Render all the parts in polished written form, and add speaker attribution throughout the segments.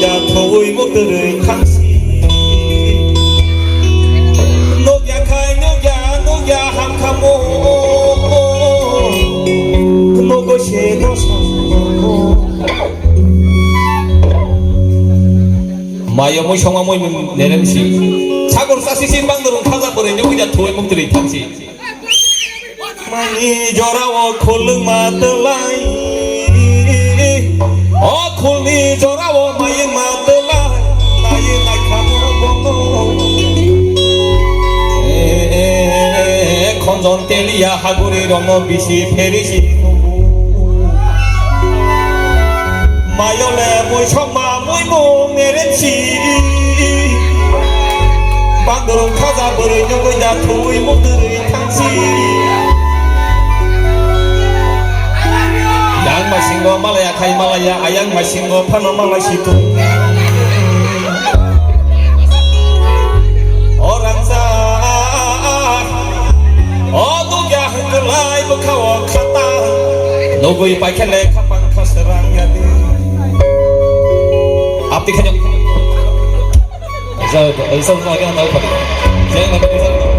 Speaker 1: 자 더위 못 들의 당신 녹야 카이 녹야 함카모 녹것이 노사 마여모 형아모 내рем시 자고로 싸시신 방들은 타자버린 여기자 더위 못 들의 당신 많이 저라워 콜릉 마들라이 콜니 저라워 마이 마들라이 나이 나카모 컨전 텔리야 하고리 럼노 비시 페리시 마요레 모이 청마 모이 몽 내렘시 방들은 타자버린 여기자 더위 못 들의 당신 yang masingo malaya kai malaya ayang masingo panama situ orang sah oh ya hengelai bekawa kata nogoi paikele kapan kaserang yati apti kanyang isa lagi nang apa saya nggak bisa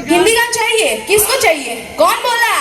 Speaker 2: Hindi गाना चाहिए किसको चाहिए कौन बोला